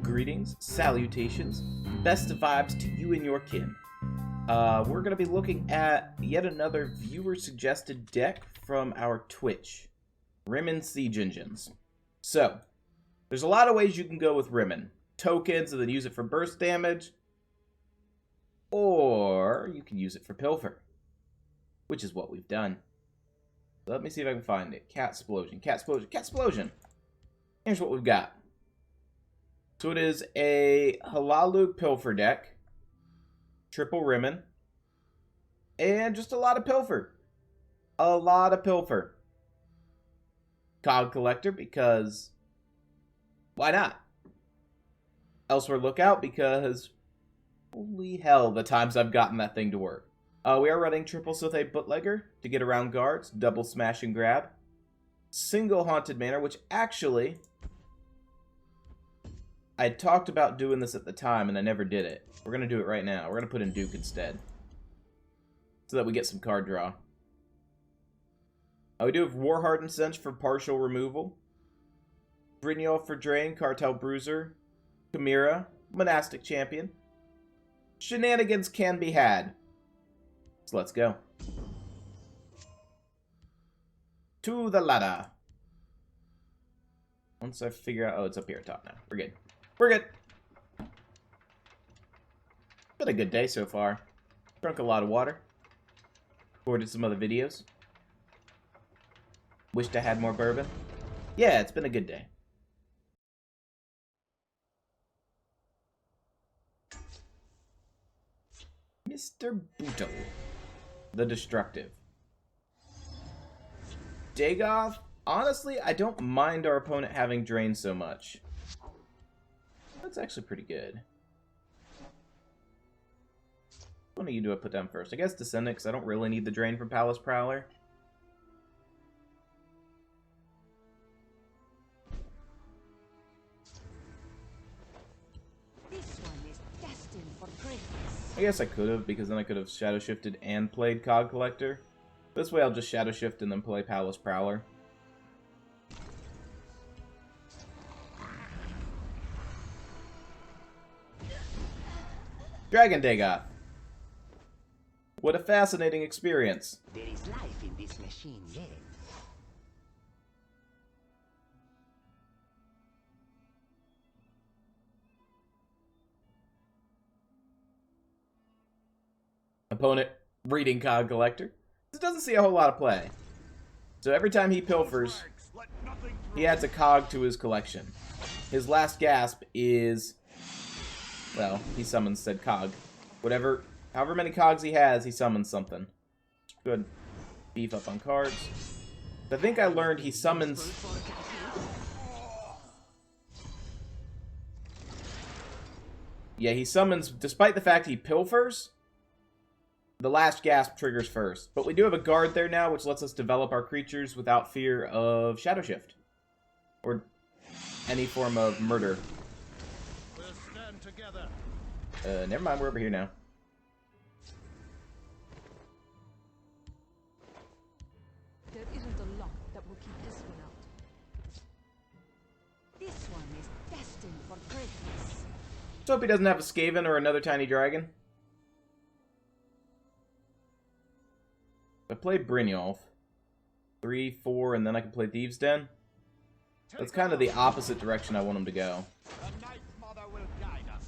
Greetings, salutations, best of vibes to you and your kin. We're going to be looking at yet another viewer-suggested deck from our Twitch, Rimmen Siege Engines. So, there's a lot of ways you can go with Rimmen. Tokens and then use it for burst damage, or you can use it for pilfer, which is what we've done. Let me see if I can find it. Catsplosion, Catsplosion, Catsplosion! Here's what we've got. So it is a Halalu Pilfer deck, triple Rimmen, and just a lot of Pilfer. A lot of Pilfer. Cog Collector, because why not? Elsewhere Lookout, because holy hell, the times I've gotten that thing to work. We are running triple Sothe Bootlegger to get around guards, double Smash and Grab, single Haunted Manor, which actually I had talked about doing this at the time, and I never did it. We're going to do it right now. We're going to put in Duke instead, so that we get some card draw. We do have Warhardened Sense for partial removal, Brynjolf for Drain, Cartel Bruiser, Chimera, Monastic Champion. Shenanigans can be had. So let's go. To the ladder. Once I figure out... Oh, it's up here top now. We're good. We're good. Been a good day so far. Drunk a lot of water. Recorded some other videos. Wished I had more bourbon. Yeah, it's been a good day. Mr. Buto. The Destructive. Dagoth. Honestly, I don't mind our opponent having drain so much. That's actually pretty good. What do you do I put down first? I guess Descendant, because I don't really need the drain from Palace Prowler. This one is destined for greatness. I guess I could have, because then I could have Shadow Shifted and played Cog Collector. This way I'll just Shadow Shift and then play Palace Prowler. Dragon Dagoth. What a fascinating experience. There is life in this machine yet. Opponent reading Cog Collector. This doesn't see a whole lot of play. So every time he pilfers, he adds a cog to his collection. His last gasp is... Well, he summons said cog. Whatever, however many cogs he has, he summons something. Good. Beef up on cards. I think I learned he summons... Yeah, he summons, despite the fact he pilfers, the last gasp triggers first. But we do have a guard there now, which lets us develop our creatures without fear of Shadow Shift. Or any form of murder. Never mind, we're over here now. There isn't a lock that will keep this one out. This one is destined for greatness. Let's hope he doesn't have a Skaven or another tiny dragon. If I play Brynjolf, 3, 4, and then I can play Thieves' Den. That's kind of the opposite direction I want him to go. The Night Mother will guide us.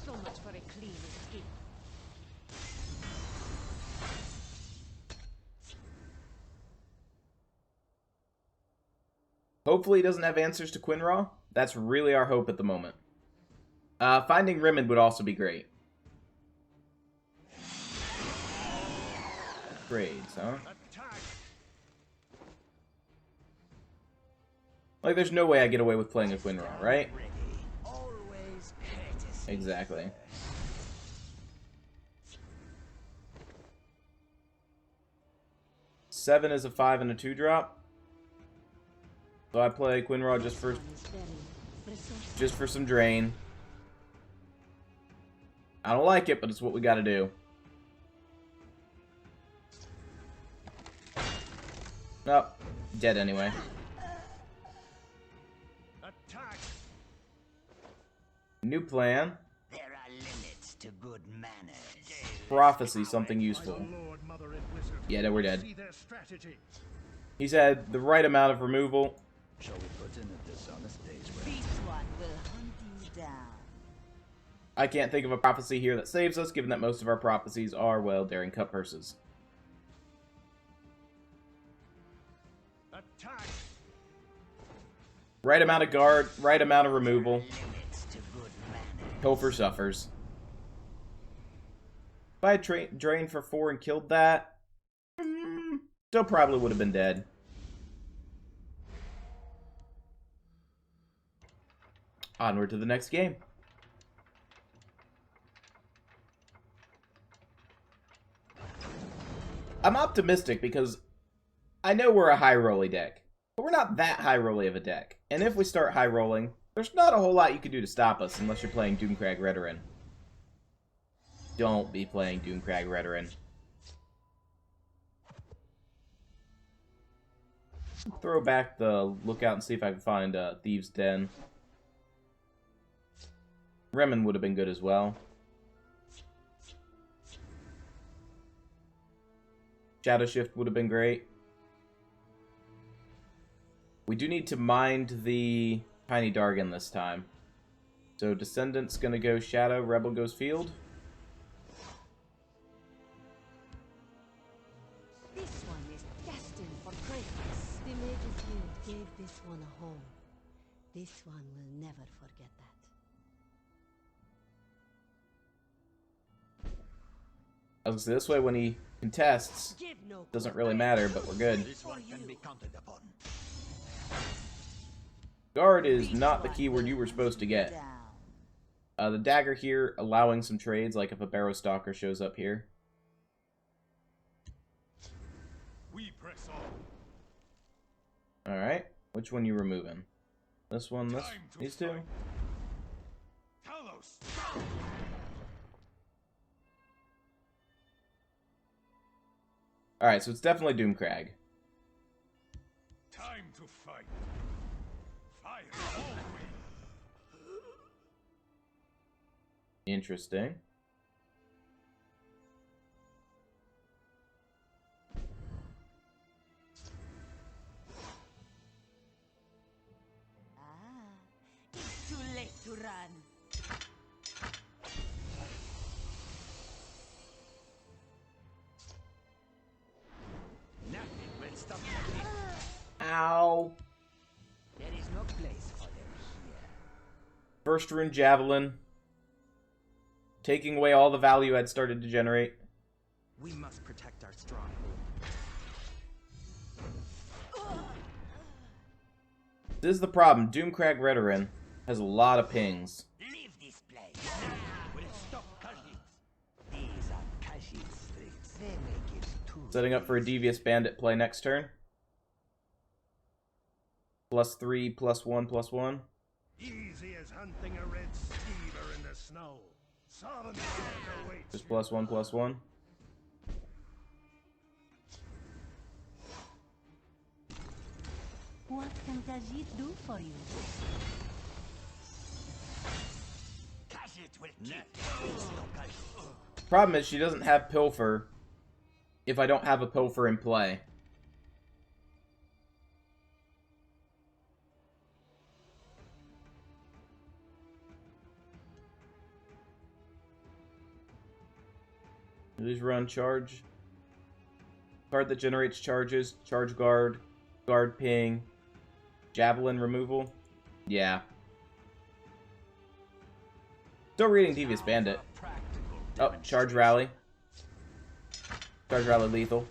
So much for a clean escape. Hopefully he doesn't have answers to Quinraw. That's really our hope at the moment. Finding Rimmen would also be great. Trades, huh? Like, there's no way I get away with playing a Quinraw, right? Always courtesy. Exactly. Seven is a 5 and a 2-drop. So I play Quinraw just for some drain. I don't like it, but it's what we gotta do. Oh, dead anyway. Attack! New plan. There are limits to good manners. Prophecy, something useful. Lord, Mother, and Wizard. Yeah, no, we're dead. See their strategy. He's had the right amount of removal. Shall we put in a dishonest day's rest? This one will hunt you down. I can't think of a prophecy here that saves us, given that most of our prophecies are, well, daring cut purses. Attack! Right amount of guard, right amount of removal. Limits to good manners. Pilfer suffers. If I had drained for 4 and killed that, still probably would have been dead. Onward to the next game. I'm optimistic because I know we're a high rolly deck, but we're not that high rolly of a deck. And if we start high rolling, there's not a whole lot you can do to stop us unless you're playing Doomcrag Redoran. Don't be playing Doomcrag Redoran. Throw back the lookout and see if I can find Thieves' Den. Remen would have been good as well. Shadow Shift would have been great. We do need to mind the Tiny Dargan this time. So Descendant's gonna go Shadow, Rebel goes Field. This one is destined for greatness. The Mage's Guild gave this one a home. This one will never forget that. I was gonna say, this way when he contests, Give no doesn't really matter, but we're good. This one can be counted upon. Guard is not the keyword you were supposed to get. down. The dagger here, allowing some trades, like if a Barrow Stalker shows up here. We press on. Alright, which one you removing? This one, this, Time to these two? fight. Talos! Alright, so it's definitely Doomcrag. Time to fight. Fire all the way. Interesting. It's too late to run. Nothing will stop them. Ow! There is no place for them here. First rune Javelin. Taking away all the value I'd started to generate. We must protect our stronghold. This is the problem. Doomcrag Redoran has a lot of pings. Leave this place. We'll stop Khajiits. These are Khajiit streets. They make it too. Setting up for a Devious Bandit play next turn. +3, +1, +1. Easy as hunting a red skeever in the snow. Solemn death awaits. Just +1, +1. What can Khajiit do for you? Khajiit will keep. Problem is she doesn't have Pilfer if I don't have a Pilfer in play. These run charge. Card that generates charges, charge guard, guard ping, javelin removal. Yeah. Still reading Devious Bandit. Oh, charge rally. Charge rally lethal.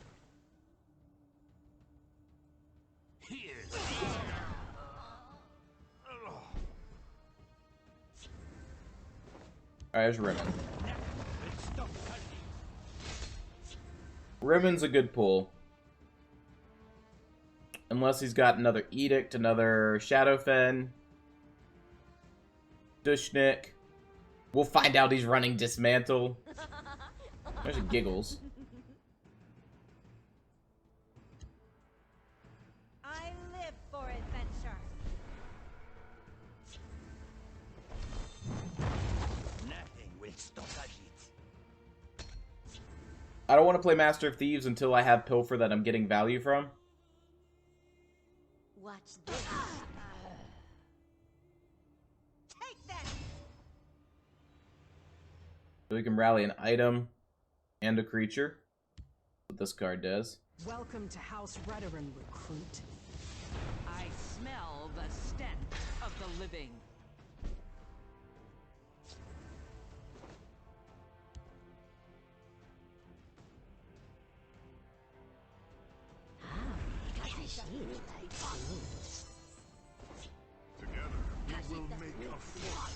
Alright, there's Rimmon. Rimmon's a good pull. Unless he's got another Edict, another Shadowfen. Dushnik. We'll find out he's running Dismantle. There's Giggles. I don't want to play Master of Thieves until I have Pilfer that I'm getting value from. Watch this. Take that. So we can rally an item and a creature. That's what this card does. Welcome to House Redoran, recruit. I smell the stench of the living. Together, we will make a fortune.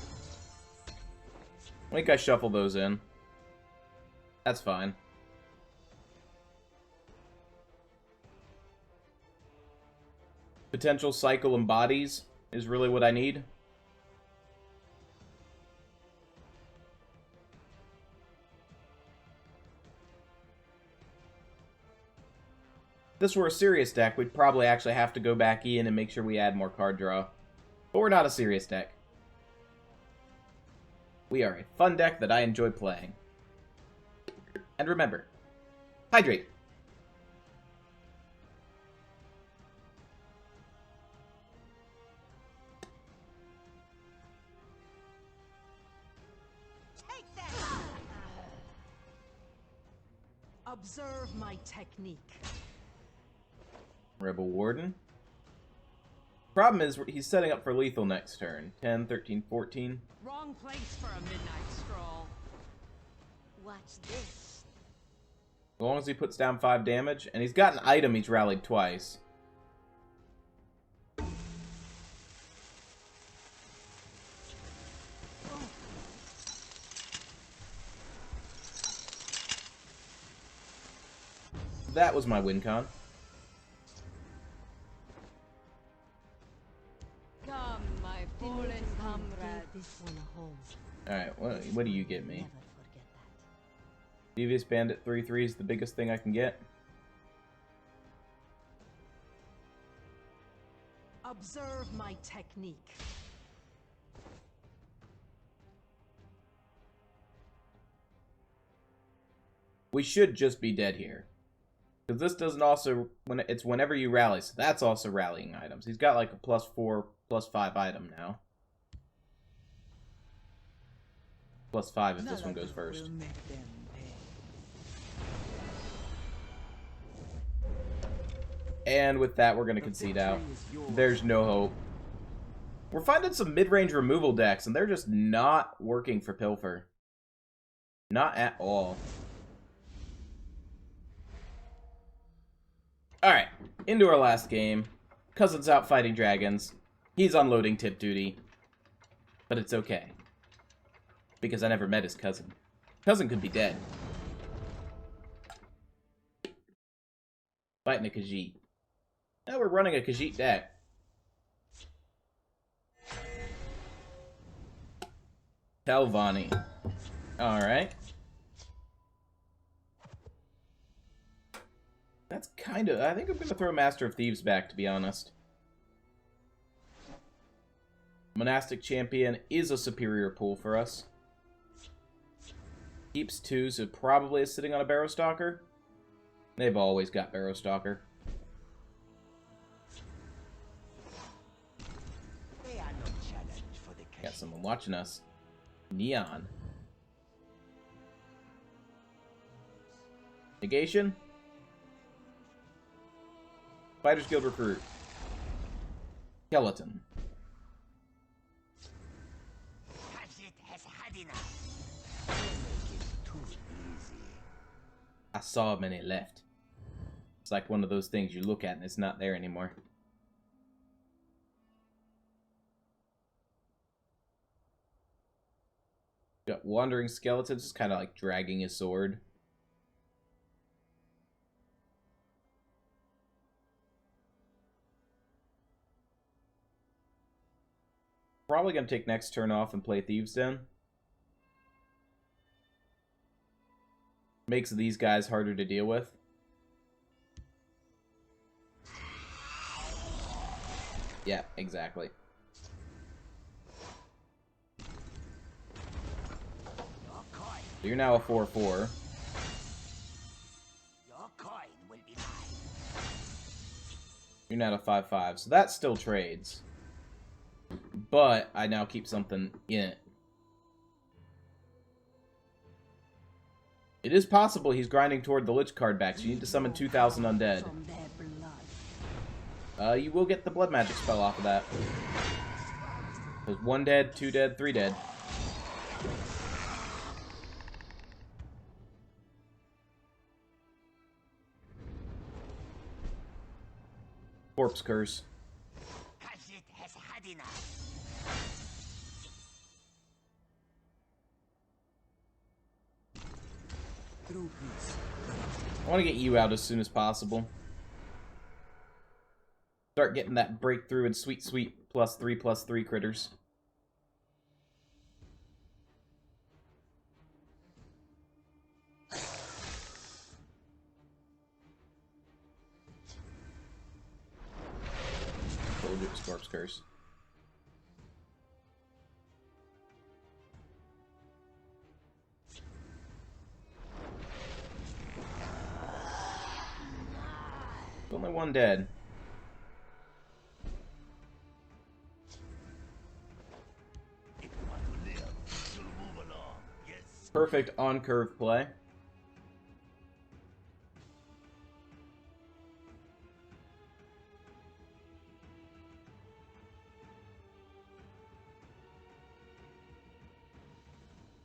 I think I shuffle those in. That's fine. Potential cycle embodies is really what I need. If this were a serious deck, we'd probably actually have to go back in and make sure we add more card draw. But we're not a serious deck. We are a fun deck that I enjoy playing. And remember, hydrate. Take that. Observe my technique. Rebel Warden. Problem is, he's setting up for lethal next turn. 10, 13, 14. Wrong place for a midnight stroll. Watch this. As long as he puts down 5 damage. And he's got an item he's rallied twice. That was my win con. Come, my fallen comrade. This one a home. Alright, what do you get me? Never forget that. Devious Bandit 3/3 is the biggest thing I can get. Observe my technique. We should just be dead here. Because this doesn't also... It's whenever you rally, so that's also rallying items. He's got like a +4, +5 item now. +5 if this one goes first. And with that, we're going to concede out. There's no hope. We're finding some mid-range removal decks, and they're just not working for Pilfer. Not at all. Alright, into our last game. Cousin's out fighting dragons. He's unloading tip duty. But it's okay. Because I never met his cousin. Cousin could be dead. Fighting a Khajiit. Now we're running a Khajiit deck. Telvanni. Alright. That's kind of... I think I'm going to throw Master of Thieves back, to be honest. Monastic Champion is a superior pool for us. Keeps 2, so probably is sitting on a Barrowstalker. They've always got Barrowstalker. They are no challenge for the Got someone watching us. Neon. Negation. Fighters Guild Recruit. Skeleton. Khajiit has had enough. They make it too easy. I saw many left. It's like one of those things you look at and it's not there anymore. Got Wandering Skeletons, just kind of like dragging his sword. Probably going to take next turn off and play Thieves' Den. Makes these guys harder to deal with. Yeah, exactly. So you're now a 4/4. You're not a 5/5, so that still trades. But I now keep something in it. It is possible he's grinding toward the Lich card back, so you need to summon 2,000 undead. From their blood. You will get the blood magic spell off of that. There's 1 dead, 2 dead, 3 dead. Corpse curse. Khajiit has had enough. I want to get you out as soon as possible. Start getting that breakthrough and sweet +3/+3 critters. Told you it was corpse curse. Only 1 dead. If you want to live, you'll move along. Yes. Perfect on-curve play.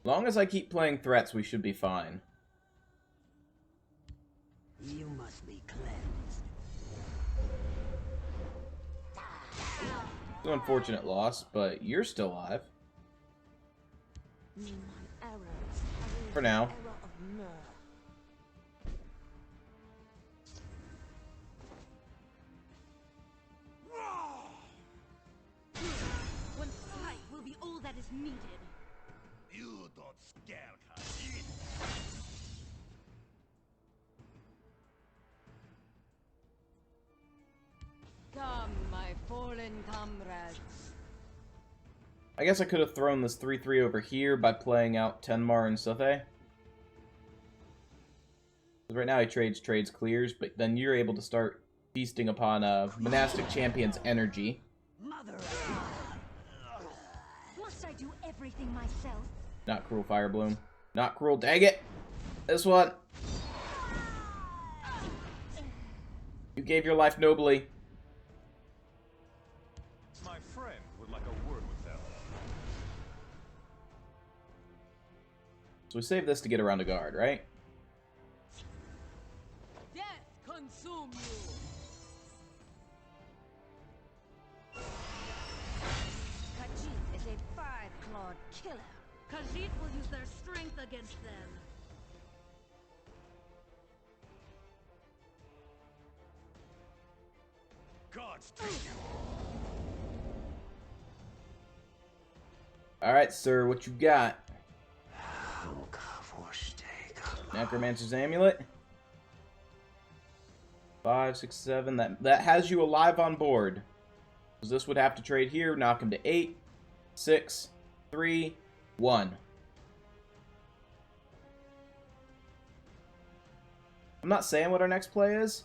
Long as I keep playing threats, we should be fine. You must be cleansed. It's an unfortunate loss, but you're still alive. For now. One fight will be all that is needed. You don't scare Khajiit. Come, my fallen comrades. I guess I could have thrown this 3/3 over here by playing out Tenmar and Suthe. Right now he trades clears, but then you're able to start feasting upon Monastic Champion's energy. Mother. Must I do everything myself? Not cruel, Firebloom. Not cruel, dang it! This one! You gave your life nobly. My friend would like a word with them. So we save this to get around a guard, right? Death consume you. Khajiit is a 5-clawed killer. Khajiit will use their strength against them. Gods take you. Alright, sir, what you got? Necromancer's Amulet. 5, 6, 7. That has you alive on board. So this would have to trade here, knock him to 8, 6, 3, 1. I'm not saying what our next play is.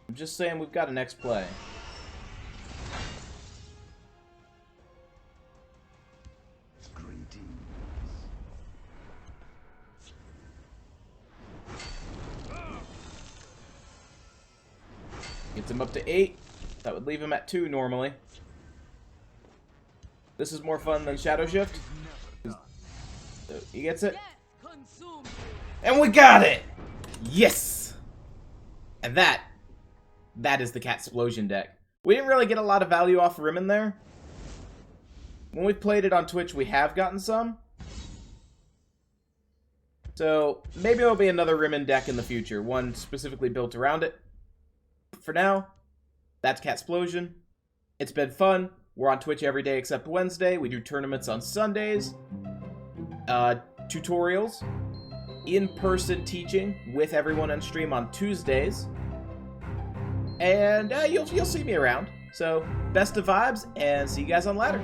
I'm just saying we've got a next play. Gets him up to 8. That would leave him at 2 normally. This is more fun than Shadow Shift. So he gets it. And we got it! Yes! And that is the Catsplosion deck. We didn't really get a lot of value off Rimmon there. When we played it on Twitch, we have gotten some. So maybe there'll be another Rimmon deck in the future, one specifically built around it. For now, that's Catsplosion. It's been fun. We're on Twitch every day except Wednesday. We do tournaments on Sundays. Tutorials. In-person teaching with everyone on stream on Tuesdays. And you'll see me around. So, best of vibes, and see you guys on ladder.